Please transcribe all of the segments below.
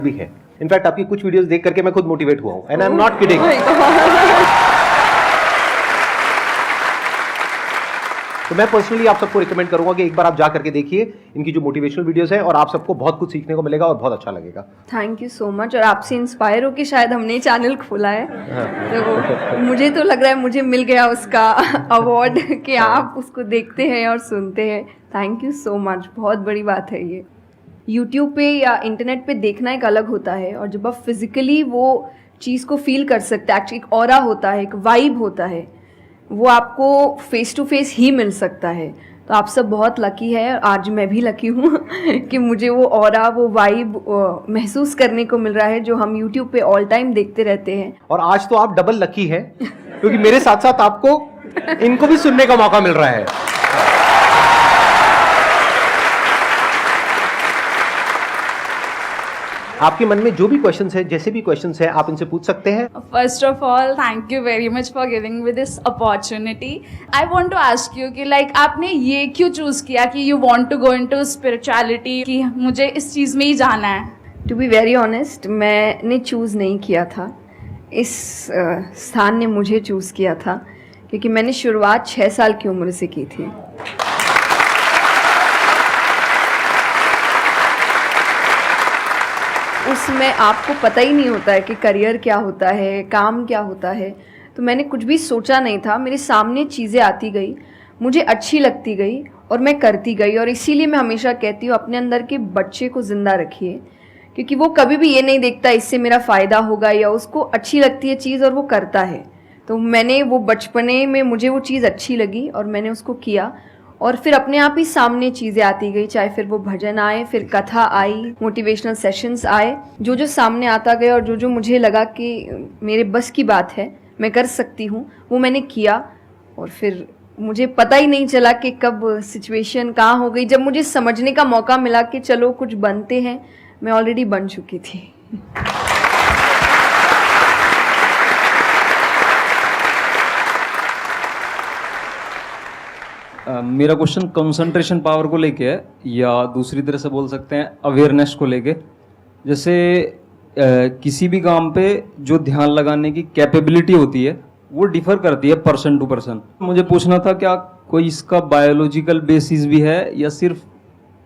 भी है। इनफैक्ट आपकी कुछ वीडियोस देख करके मैं खुद मोटिवेट हुआ हूं, and I am not kidding. तो मैं पर्सनली आप सबको रिकमेंड करूंगा कि एक बार आप जा करके देखिए इनकी जो मोटिवेशनल वीडियोस है, और आप सबको बहुत कुछ सीखने को मिलेगा और बहुत अच्छा लगेगा। Thank you so much. और आपसे इंस्पायर होकर शायद हमने चैनल खोला है, तो मुझे तो लग रहा है मुझे मिल गया उसका अवार्ड कि आप उसको देखते हैं और सुनते हैं। थैंक यू सो मच, बहुत बड़ी बात है ये। यूट्यूब पे या इंटरनेट पे देखना एक अलग होता है, और जब आप फिजिकली वो चीज़ को फील कर सकते हैं, एक्चुअली एक ऑरा होता है, एक वाइब होता है, वो आपको फेस टू फेस ही मिल सकता है। तो आप सब बहुत लकी है, आज मैं भी लकी हूँ कि मुझे वो ऑरा, वो वाइब महसूस करने को मिल रहा है जो हम यूट्यूब पे ऑल टाइम देखते रहते हैं। और आज तो आप डबल लकी हैं क्योंकि मेरे साथ साथ आपको इनको भी सुनने का मौका मिल रहा है। आपके मन में जो भी क्वेश्चंस है, जैसे भी क्वेश्चंस है, आप इनसे पूछ सकते हैं। First of all, thank you very much for giving me this opportunity. I want to ask you कि like आपने ये क्यों चूज किया कि you want to go into spirituality, कि मुझे इस चीज़ में ही जाना है? टू बी वेरी ऑनेस्ट, मैंने चूज़ नहीं किया था, इस स्थान ने मुझे चूज़ किया था, क्योंकि मैंने शुरुआत 6 साल की उम्र से की थी। उसमें आपको पता ही नहीं होता है कि करियर क्या होता है, काम क्या होता है। तो मैंने कुछ भी सोचा नहीं था, मेरे सामने चीज़ें आती गई, मुझे अच्छी लगती गई और मैं करती गई। और इसीलिए मैं हमेशा कहती हूँ अपने अंदर के बच्चे को ज़िंदा रखिए, क्योंकि वो कभी भी ये नहीं देखता इससे मेरा फ़ायदा होगा, या उसको अच्छी लगती है चीज़ और वो करता है। तो मैंने वो बचपने में मुझे वो चीज़ अच्छी लगी और मैंने उसको किया, और फिर अपने आप ही सामने चीज़ें आती गई, चाहे फिर वो भजन आए, फिर कथा आई, मोटिवेशनल सेशंस आए, जो जो सामने आता गया और जो जो मुझे लगा कि मेरे बस की बात है, मैं कर सकती हूँ, वो मैंने किया। और फिर मुझे पता ही नहीं चला कि कब सिचुएशन कहाँ हो गई। जब मुझे समझने का मौका मिला कि चलो कुछ बनते हैं, मैं ऑलरेडी बन चुकी थी। मेरा क्वेश्चन कंसंट्रेशन पावर को लेके है, या दूसरी तरह से बोल सकते हैं अवेयरनेस को लेके। जैसे किसी भी काम पे जो ध्यान लगाने की कैपेबिलिटी होती है वो डिफर करती है पर्सन टू पर्सन। मुझे पूछना था क्या कोई इसका बायोलॉजिकल बेसिस भी है, या सिर्फ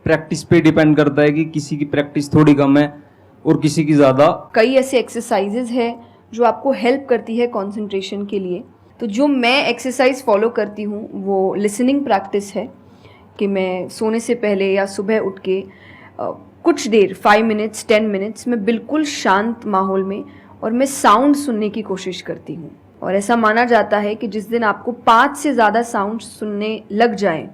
प्रैक्टिस पे डिपेंड करता है कि किसी की प्रैक्टिस थोड़ी कम है और किसी की ज़्यादा? कई ऐसे एक्सरसाइजेज है जो आपको हेल्प करती है कंसंट्रेशन के लिए। तो जो मैं एक्सरसाइज फॉलो करती हूँ वो लिसनिंग प्रैक्टिस है, कि मैं सोने से पहले या सुबह उठ के कुछ देर 5 मिनट्स 10 मिनट्स मैं बिल्कुल शांत माहौल में और मैं साउंड सुनने की कोशिश करती हूँ। और ऐसा माना जाता है कि जिस दिन आपको 5 से ज़्यादा साउंड सुनने लग जाए,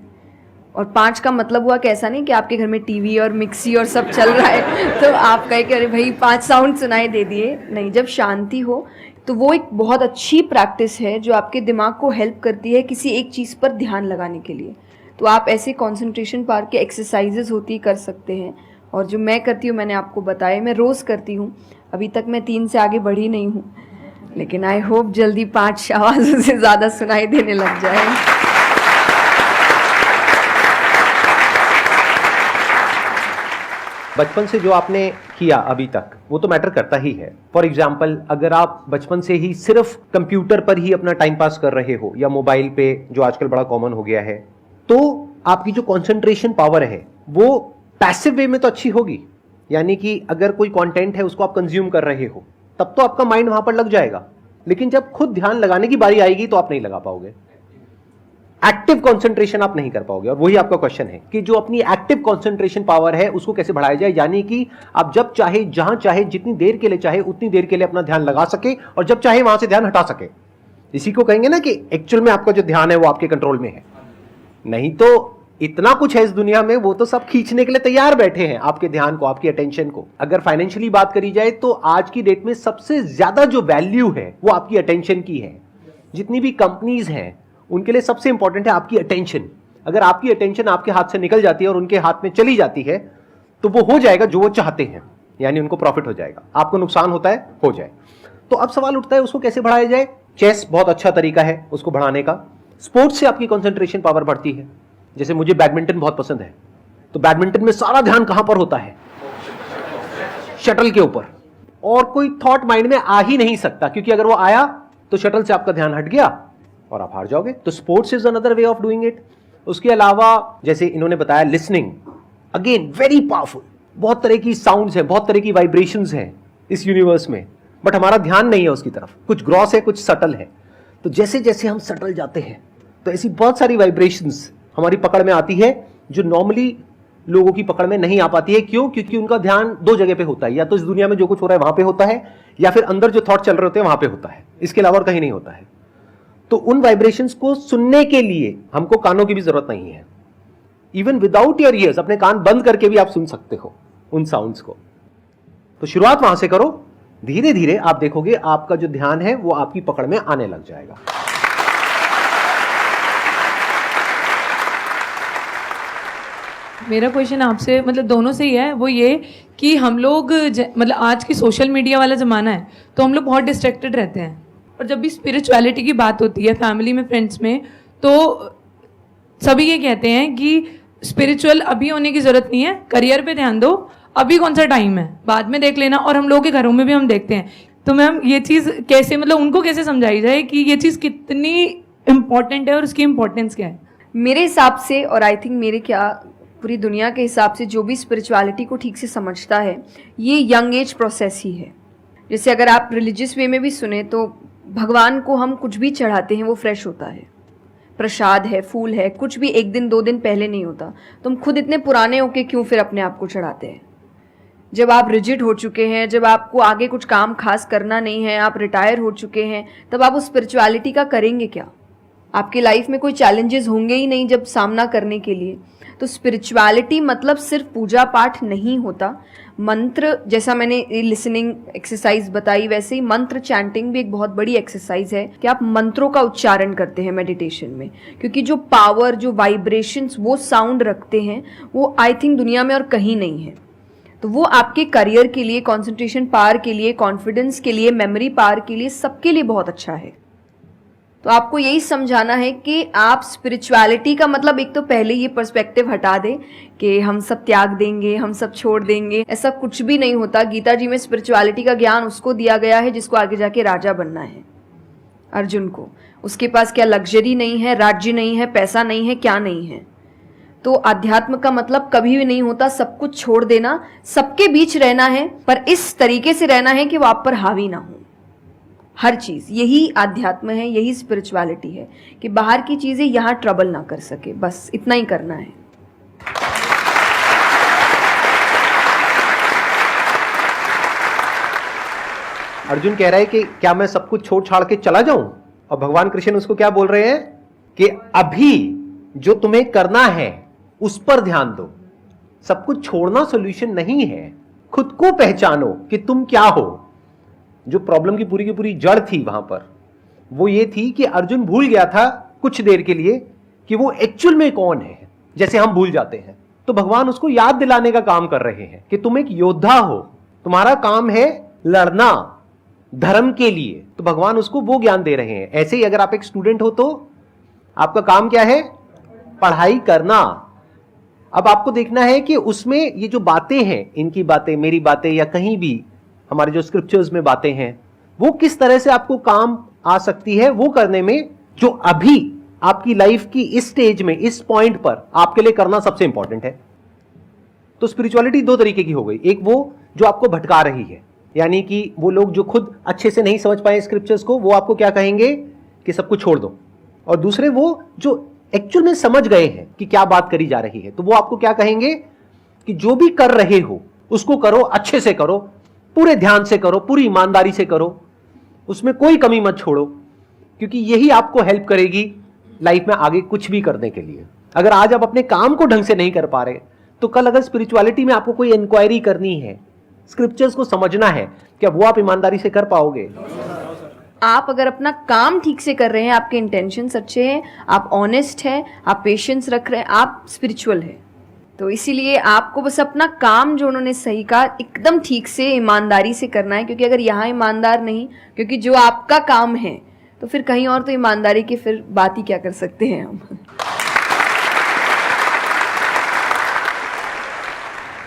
और 5 का मतलब हुआ कि ऐसा नहीं कि आपके घर में टीवी और मिक्सी और सब चल रहा है तो आप कहे कि अरे भाई 5 साउंड सुनाई दे दिए, नहीं। जब शांति हो तो वो एक बहुत अच्छी प्रैक्टिस है जो आपके दिमाग को हेल्प करती है किसी एक चीज़ पर ध्यान लगाने के लिए। तो आप ऐसे कंसंट्रेशन पावर के एक्सरसाइजेज होती कर सकते हैं, और जो मैं करती हूँ मैंने आपको बताया, मैं रोज़ करती हूँ। अभी तक मैं 3 से आगे बढ़ी नहीं हूँ, लेकिन आई होप जल्दी 5 आवाज़ों से ज़्यादा सुनाई देने लग जाए। बचपन से जो आपने किया अभी तक वो तो मैटर करता ही है। फॉर एग्जाम्पल, अगर आप बचपन से ही सिर्फ कंप्यूटर पर ही अपना टाइम पास कर रहे हो या मोबाइल पे, जो आजकल बड़ा कॉमन हो गया है, तो आपकी जो कंसंट्रेशन पावर है वो पैसिव वे में तो अच्छी होगी। यानी कि अगर कोई कंटेंट है उसको आप कंज्यूम कर रहे हो तब तो आपका माइंड वहां पर लग जाएगा, लेकिन जब खुद ध्यान लगाने की बारी आएगी तो आप नहीं लगा पाओगे। एक्टिव कंसंट्रेशन आप नहीं कर पाओगे। और वही आपका क्वेश्चन है कि जो अपनी एक्टिव कंसंट्रेशन पावर है उसको कैसे बढ़ाया जाए, यानी कि आप जब चाहे, जहां चाहे, जितनी देर के लिए चाहे उतनी देर के लिए अपना ध्यान लगा सके, और जब चाहे वहां से ध्यान हटा सके। इसी को कहेंगे ना कि एक्चुअल में आपका जो ध्यान है वो आपके कंट्रोल में है। नहीं तो इतना कुछ है इस दुनिया में, वो तो सब खींचने के लिए तैयार बैठे हैं आपके ध्यान को, आपकी अटेंशन को। अगर फाइनेंशियली बात करी जाए तो आज की डेट में सबसे ज्यादा जो वैल्यू है वो आपकी अटेंशन की है। जितनी भी कंपनीज हैं उनके लिए सबसे इंपॉर्टेंट है आपकी अटेंशन। अगर आपकी अटेंशन आपके हाथ से निकल जाती है और उनके हाथ में चली जाती है तो वो हो जाएगा जो वो चाहते हैं, यानी उनको प्रॉफिट हो जाएगा, आपको नुकसान होता है हो जाए। तो अब सवाल उठता है उसको कैसे बढ़ाया जाए। चेस बहुत अच्छा तरीका है उसको बढ़ाने का। स्पोर्ट्स से आपकी कंसंट्रेशन पावर बढ़ती है। जैसे मुझे बैडमिंटन बहुत पसंद है, तो बैडमिंटन में सारा ध्यान कहां पर होता है? शटल के ऊपर, और कोई थॉट माइंड में आ ही नहीं सकता, क्योंकि अगर वो आया तो शटल से आपका ध्यान हट गया और आप हार जाओगे। तो sports is another way of doing it. उसके अलावा जैसे इन्होंने बताया लिसनिंग, अगेन वेरी पावरफुल। बहुत तरह की साउंड्स हैं, बहुत तरह की वाइब्रेशंस हैं इस यूनिवर्स में, बट हमारा ध्यान नहीं है उसकी तरफ। कुछ ग्रॉस है, कुछ सटल है। तो जैसे जैसे हम सटल जाते हैं तो ऐसी बहुत सारी वाइब्रेशंस हमारी पकड़ में आती है जो नॉर्मली लोगों की पकड़ में नहीं आ पाती है। क्यों? क्योंकि उनका ध्यान दो जगह पे होता है, या तो इस दुनिया में जो कुछ हो रहा है वहां पे होता है, या फिर अंदर जो थॉट चल रहे होते हैं वहां पे होता है। इसके अलावा और कहीं नहीं होता है। तो उन वाइब्रेशंस को सुनने के लिए हमको कानों की भी जरूरत नहीं है। इवन विदाउट योर ईयर्स, अपने कान बंद करके भी आप सुन सकते हो उन साउंड्स को। तो शुरुआत वहां से करो, धीरे धीरे आप देखोगे आपका जो ध्यान है वो आपकी पकड़ में आने लग जाएगा। मेरा क्वेश्चन आपसे मतलब दोनों से ही है, वो ये कि हम लोग मतलब आज की सोशल मीडिया वाला ज़माना है तो हम लोग बहुत डिस्ट्रैक्टेड रहते हैं, और जब भी स्पिरिचुअलिटी की बात होती है फैमिली में, फ्रेंड्स में, तो सभी ये कहते हैं कि स्पिरिचुअल अभी होने की ज़रूरत नहीं है, करियर पे ध्यान दो, अभी कौन सा टाइम है, बाद में देख लेना। और हम लोगों के घरों में भी हम देखते हैं। तो मैम ये चीज़ कैसे मतलब उनको कैसे समझाई जाए कि ये चीज़ कितनी इम्पोर्टेंट है और उसकी इम्पोर्टेंस क्या है? मेरे हिसाब से, और आई थिंक मेरे क्या पूरी दुनिया के हिसाब से, जो भी स्पिरिचुअलिटी को ठीक से समझता है, ये यंग एज प्रोसेस ही है। जैसे अगर आप रिलीजियस वे में भी सुने तो भगवान को हम कुछ भी चढ़ाते हैं वो फ्रेश होता है, प्रसाद है, फूल है, कुछ भी एक दिन दो दिन पहले नहीं होता। तो हम खुद इतने पुराने होके क्यों फिर अपने आप को चढ़ाते हैं? जब आप रिजिड हो चुके हैं, जब आपको आगे कुछ काम खास करना नहीं है, आप रिटायर हो चुके हैं, तब आप उस स्पिरिचुअलिटी का करेंगे क्या? आपकी लाइफ में कोई चैलेंजेस होंगे ही नहीं जब सामना करने के लिए। तो स्पिरिचुअलिटी मतलब सिर्फ पूजा पाठ नहीं होता। मंत्र, जैसा मैंने लिसनिंग एक्सरसाइज बताई, वैसे ही मंत्र चैंटिंग भी एक बहुत बड़ी एक्सरसाइज है कि आप मंत्रों का उच्चारण करते हैं मेडिटेशन में, क्योंकि जो पावर, जो वाइब्रेशंस वो साउंड रखते हैं, वो आई थिंक दुनिया में और कहीं नहीं है। तो वो आपके करियर के लिए, कंसंट्रेशन पावर के लिए, कॉन्फिडेंस के लिए, मेमोरी पावर के लिए, सबके लिए बहुत अच्छा है। तो आपको यही समझाना है कि आप स्पिरिचुअलिटी का मतलब, एक तो पहले ये पर्सपेक्टिव हटा दें कि हम सब त्याग देंगे, हम सब छोड़ देंगे। ऐसा कुछ भी नहीं होता। गीता जी में स्पिरिचुअलिटी का ज्ञान उसको दिया गया है जिसको आगे जाके राजा बनना है। अर्जुन को, उसके पास क्या लग्जरी नहीं है, राज्य नहीं है, पैसा नहीं है, क्या नहीं है। तो अध्यात्म का मतलब कभी भी नहीं होता सब कुछ छोड़ देना, सबके बीच रहना है, पर इस तरीके से रहना है कि वो आप पर हावी ना हो। हर चीज, यही आध्यात्म है, यही स्पिरिचुअलिटी है कि बाहर की चीजें यहाँ ट्रबल ना कर सके, बस इतना ही करना है। अर्जुन कह रहा है कि क्या मैं सब कुछ छोड़ छाड़ के चला जाऊं? और भगवान कृष्ण उसको क्या बोल रहे हैं कि अभी जो तुम्हें करना है उस पर ध्यान दो। सब कुछ छोड़ना सॉल्यूशन नहीं है। खुद को पहचानो कि तुम क्या हो। जो प्रॉब्लम की पूरी जड़ थी वहां पर, वो ये थी कि अर्जुन भूल गया था कुछ देर के लिए कि वो एक्चुअल में कौन है, जैसे हम भूल जाते हैं। तो भगवान उसको याद दिलाने का काम कर रहे हैं कि तुम एक योद्धा हो, तुम्हारा काम है लड़ना धर्म के लिए। तो भगवान उसको वो ज्ञान दे रहे हैं। ऐसे ही अगर आप एक स्टूडेंट हो तो आपका काम क्या है? पढ़ाई करना। अब आपको देखना है कि उसमें ये जो बातें हैं, इनकी बातें, मेरी बातें, या कहीं भी हमारे जो स्क्रिप्चर्स में बातें हैं, वो किस तरह से आपको काम आ सकती है वो करने में, जो अभी आपकी लाइफ की इस स्टेज में, इस पॉइंट पर आपके लिए करना सबसे इंपॉर्टेंट है। तो स्पिरिचुअलिटी दो तरीके की हो गई। एक वो जो आपको भटका रही है, यानी कि वो लोग जो खुद अच्छे से नहीं समझ पाए स्क्रिप्चर्स को, वो आपको क्या कहेंगे कि सब कुछ छोड़ दो। और दूसरे वो जो एक्चुअल में समझ गए हैं कि क्या बात करी जा रही है, तो वो आपको क्या कहेंगे कि जो भी कर रहे हो उसको करो, अच्छे से करो, पूरे ध्यान से करो, पूरी ईमानदारी से करो, उसमें कोई कमी मत छोड़ो, क्योंकि यही आपको हेल्प करेगी लाइफ में आगे कुछ भी करने के लिए। अगर आज आप अपने काम को ढंग से नहीं कर पा रहे, तो कल अगर स्पिरिचुअलिटी में आपको कोई इंक्वायरी करनी है, स्क्रिप्चर्स को समझना है, क्या वो आप ईमानदारी से कर पाओगे? आप अगर अपना काम ठीक से कर रहे हैं, आपके इंटेंशंस अच्छे हैं, आप ऑनेस्ट हैं, आप पेशेंस रख रहे हैं, आप स्पिरिचुअल है। तो इसीलिए आपको बस अपना काम, जो उन्होंने सही कहा, एकदम ठीक से ईमानदारी से करना है। क्योंकि अगर यहाँ ईमानदार नहीं, क्योंकि जो आपका काम है, तो फिर कहीं और तो ईमानदारी की फिर बात ही क्या कर सकते हैं हम।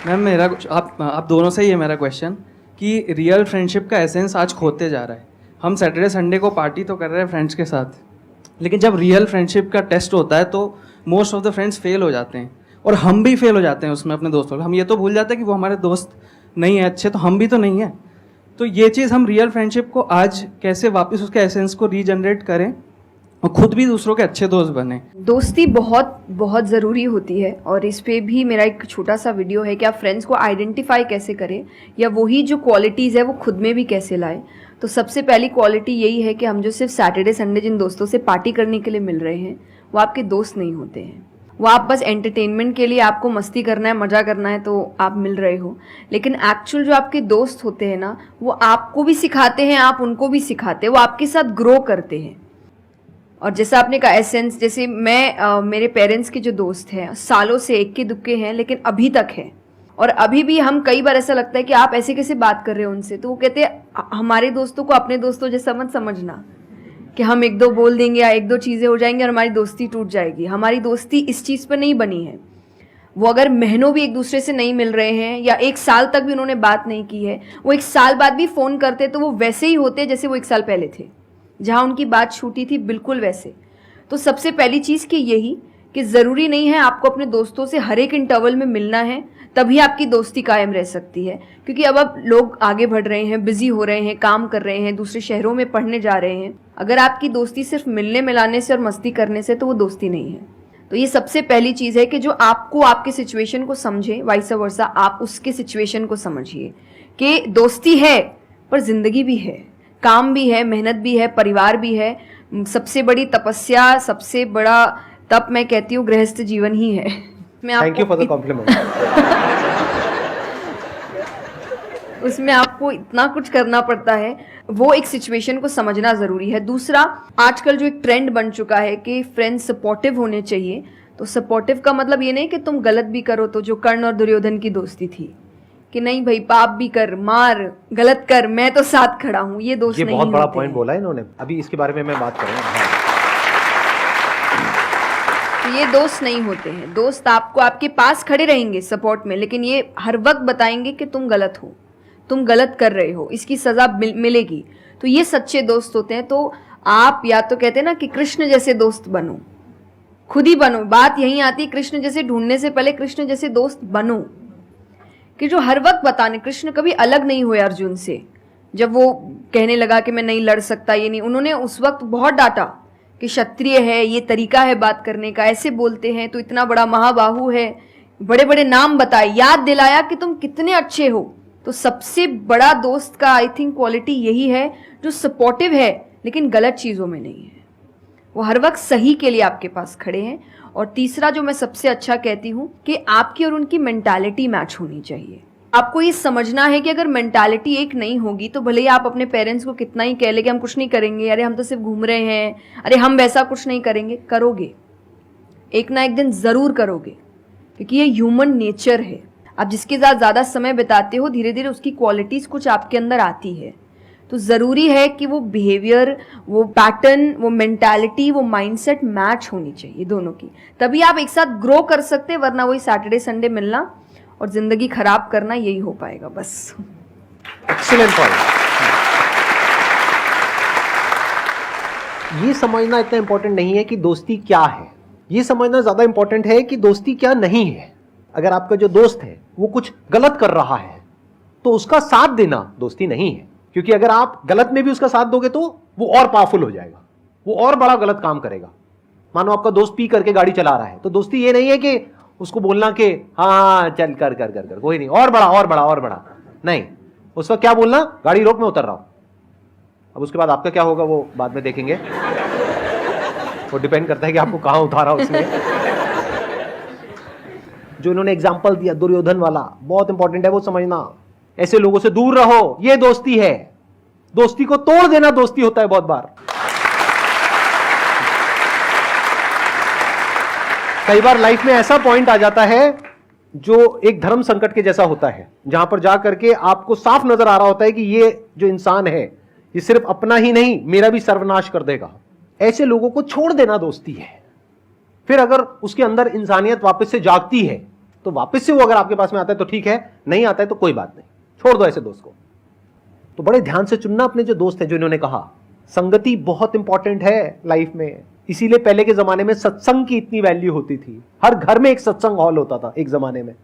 मैम मेरा आप दोनों से ही है मेरा क्वेश्चन कि रियल फ्रेंडशिप का एसेंस आज खोते जा रहा है। हम सैटरडे संडे को पार्टी तो कर रहे हैं फ्रेंड्स के साथ, लेकिन जब रियल फ्रेंडशिप का टेस्ट होता है तो most of the friends fail हो जाते हैं और हम भी फेल हो जाते हैं उसमें अपने दोस्तों। हम ये तो भूल जाते हैं कि वो हमारे दोस्त नहीं है अच्छे, तो हम भी तो नहीं हैं। तो ये चीज़ हम रियल फ्रेंडशिप को आज कैसे वापस उसके एसेंस को रीजनरेट करें और खुद भी दूसरों के अच्छे दोस्त बने। दोस्ती बहुत बहुत ज़रूरी होती है और इस पे भी मेरा एक छोटा सा वीडियो है कि आप फ्रेंड्स को आइडेंटिफाई कैसे करें या वही जो क्वालिटीज़ है वो खुद में भी कैसे लाएं। तो सबसे पहली क्वालिटी यही है कि हम जो सिर्फ सैटरडे संडे जिन दोस्तों से पार्टी करने के लिए मिल रहे हैं वो आपके दोस्त नहीं होते हैं। वो आप बस एंटरटेनमेंट के लिए, आपको मस्ती करना है, मज़ा करना है तो आप मिल रहे हो, लेकिन एक्चुअल जो आपके दोस्त होते हैं ना वो आपको भी सिखाते हैं, आप उनको भी सिखाते हैं, वो आपके साथ ग्रो करते हैं। और जैसा आपने कहा एसेंस, जैसे मैं मेरे पेरेंट्स के जो दोस्त हैं सालों से इक्के दुक्के हैं लेकिन अभी तक हैं, और अभी भी हम कई बार ऐसा लगता है कि आप ऐसे कैसे बात कर रहे हो उनसे, तो वो कहते हैं हमारे दोस्तों को अपने दोस्तों जैसा मत समझना कि हम एक दो बोल देंगे या एक दो चीज़ें हो जाएंगी और हमारी दोस्ती टूट जाएगी। हमारी दोस्ती इस चीज़ पर नहीं बनी है। वो अगर महीनों भी एक दूसरे से नहीं मिल रहे हैं या एक साल तक भी उन्होंने बात नहीं की है, वो एक साल बाद भी फ़ोन करते तो वो वैसे ही होते जैसे वो एक साल पहले थे, जहाँ उनकी बात छूटी थी बिल्कुल वैसे। तो सबसे पहली चीज़ कि यही कि ज़रूरी नहीं है आपको अपने दोस्तों से हर एक इंटरवल में मिलना है तभी आपकी दोस्ती कायम रह सकती है, क्योंकि अब लोग आगे बढ़ रहे हैं, बिजी हो रहे हैं, काम कर रहे हैं, दूसरे शहरों में पढ़ने जा रहे हैं। अगर आपकी दोस्ती सिर्फ मिलने मिलाने से और मस्ती करने से तो वो दोस्ती नहीं है। तो ये सबसे पहली चीज़ है कि जो आपको आपके सिचुएशन को समझे, वाइस वर्सा आप उसके सिचुएशन को समझिए कि दोस्ती है पर जिंदगी भी है, काम भी है, मेहनत भी है, परिवार भी है। सबसे बड़ी तपस्या, सबसे बड़ा तप मैं कहती हूँ गृहस्थ जीवन ही है। Thank you for the compliment. उसमें आपको इतना कुछ करना पड़ता है, वो एक सिचुएशन को समझना ज़रूरी है। दूसरा, आजकल जो एक ट्रेंड बन चुका है कि फ्रेंड्स सपोर्टिव होने चाहिए, तो सपोर्टिव का मतलब ये नहीं कि तुम गलत भी करो, तो जो कर्ण और दुर्योधन की दोस्ती थी कि नहीं भाई पाप भी कर, मार, गलत कर, मैं तो साथ खड़ा हूँ, ये दोस्त नहीं होते। ये बहुत बड़ा पॉइंट बोला है इन्होंने, अभी इसके बारे में मैं बात करूँगा। तो ये दोस्त नहीं होते हैं। दोस्त आपको आपके पास खड़े रहेंगे सपोर्ट में, लेकिन ये हर वक्त बताएंगे कि तुम गलत हो, तुम गलत कर रहे हो, इसकी सजा मिलेगी। तो ये सच्चे दोस्त होते हैं। तो आप या तो कहते हैं ना कि कृष्ण जैसे दोस्त बनो, खुद ही बनो। बात यही आती, कृष्ण जैसे ढूंढने से पहले कृष्ण जैसे दोस्त बनो, कि जो हर वक्त बताने। कृष्ण कभी अलग नहीं हुए अर्जुन से। जब वो कहने लगा कि मैं नहीं लड़ सकता, ये नहीं, उन्होंने उस वक्त बहुत डांटा कि क्षत्रिय है, ये तरीका है बात करने का, ऐसे बोलते हैं तो इतना बड़ा महाबाहु है, बड़े बड़े नाम बताए, याद दिलाया कि तुम कितने अच्छे हो। तो सबसे बड़ा दोस्त का आई थिंक क्वालिटी यही है, जो सपोर्टिव है लेकिन गलत चीज़ों में नहीं है, वो हर वक्त सही के लिए आपके पास खड़े हैं। और तीसरा जो मैं सबसे अच्छा कहती हूँ कि आपकी और उनकी मेंटालिटी मैच होनी चाहिए। आपको ये समझना है कि अगर मेंटालिटी एक नहीं होगी तो भले ही आप अपने पेरेंट्स को कितना ही कह ले कि हम कुछ नहीं करेंगे, अरे हम तो सिर्फ घूम रहे हैं, अरे हम वैसा कुछ नहीं करेंगे, करोगे एक ना एक दिन ज़रूर करोगे, क्योंकि ये ह्यूमन नेचर है। आप जिसके साथ ज़्यादा समय बिताते हो धीरे धीरे उसकी क्वालिटीज़ कुछ आपके अंदर आती है। तो ज़रूरी है कि वो बिहेवियर, वो पैटर्न, वो मेंटालिटी, वो माइंडसेट मैच होनी चाहिए दोनों की, तभी आप एक साथ ग्रो कर सकते हैं। वरना वही सैटरडे संडे मिलना और ज़िंदगी खराब करना, यही हो पाएगा बस। Excellent point. ये समझना इतना इंपॉर्टेंट नहीं है कि दोस्ती क्या है, ये समझना ज़्यादा इंपॉर्टेंट है कि दोस्ती क्या नहीं है। अगर आपका जो दोस्त है वो कुछ गलत कर रहा है तो उसका साथ देना दोस्ती नहीं है, क्योंकि अगर आप गलत में भी उसका साथ दोगे तो वो और पावरफुल हो जाएगा, वो और बड़ा गलत काम करेगा। मानो आपका दोस्त पी करके गाड़ी चला रहा है, तो दोस्ती ये नहीं है कि उसको बोलना कि हाँ चल कर कर कर कर कोई नहीं, और बड़ा और बड़ा और बड़ा नहीं। उस वक्त क्या बोलना, गाड़ी रोक, मैं उतर रहा हूं। अब उसके बाद आपका क्या होगा वो बाद में देखेंगे, वो डिपेंड करता है कि आपको कहां उतारा उसने। जो इन्होंने एग्जाम्पल दिया दुर्योधन वाला, बहुत इंपॉर्टेंट है वो समझना। ऐसे लोगों से दूर रहो, ये दोस्ती है। दोस्ती को तोड़ देना दोस्ती होता है बहुत बार। कई बार लाइफ में ऐसा पॉइंट आ जाता है जो एक धर्म संकट के जैसा होता है, जहां पर जाकर के आपको साफ नजर आ रहा होता है कि ये जो इंसान है ये सिर्फ अपना ही नहीं मेरा भी सर्वनाश कर देगा। ऐसे लोगों को छोड़ देना दोस्ती है। फिर अगर उसके अंदर इंसानियत वापस से जागती है तो वापस से वो अगर आपके पास में आता है तो ठीक है, नहीं आता है तो कोई बात नहीं, छोड़ दो ऐसे दोस्त को। तो बड़े ध्यान से चुनना अपने जो दोस्त हैं, जो इन्होंने कहा संगति बहुत इंपॉर्टेंट है लाइफ में। इसीलिए पहले के जमाने में सत्संग की इतनी वैल्यू होती थी, हर घर में एक सत्संग हॉल होता था एक जमाने में।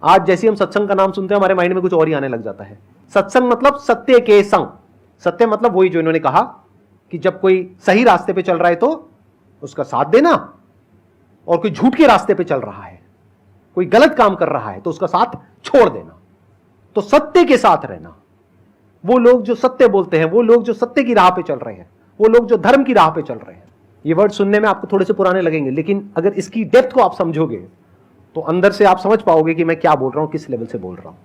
आज जैसे हम सत्संग का नाम सुनते हैं हमारे माइंड में कुछ और ही आने लग जाता है। सत्संग मतलब सत्य के संग, सत्य मतलब वही जो इन्होंने कहा कि जब कोई सही रास्ते पे चल रहा है तो उसका साथ देना, और कोई झूठ के रास्ते पे चल रहा है, कोई गलत काम कर रहा है तो उसका साथ छोड़ देना। तो सत्य के साथ रहना, वो लोग जो सत्य बोलते हैं, वो लोग जो सत्य की राह पे चल रहे हैं, वो लोग जो धर्म की राह पे चल रहे हैं। ये वर्ड सुनने में आपको थोड़े से पुराने लगेंगे, लेकिन अगर इसकी डेप्थ को आप समझोगे तो अंदर से आप समझ पाओगे कि मैं क्या बोल रहा हूं, किस लेवल से बोल रहा हूं।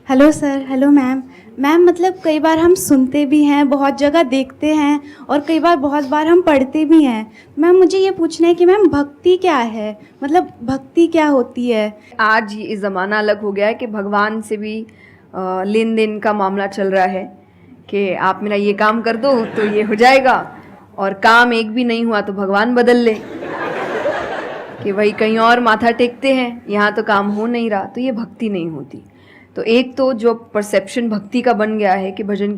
Hello sir, hello ma'am. Ma'am मतलब कई बार हम सुनते भी हैं, बहुत जगह देखते हैं, और कई बार बहुत बार हम पढ़ते भी हैं। मैम मुझे ये पूछना है कि मैम भक्ति क्या है, मतलब भक्ति क्या होती है? आज ये ज़माना अलग हो गया है कि भगवान से भी लेन देन का मामला चल रहा है कि आप मेरा ये काम कर दो तो ये हो जाएगा, और काम एक भी नहीं हुआ तो भगवान बदल ले, कि वही कहीं और माथा टेकते हैं, यहाँ तो काम हो नहीं रहा। तो ये भक्ति नहीं होती। तो एक तो जो परसेप्शन भक्ति का बन गया है कि भजन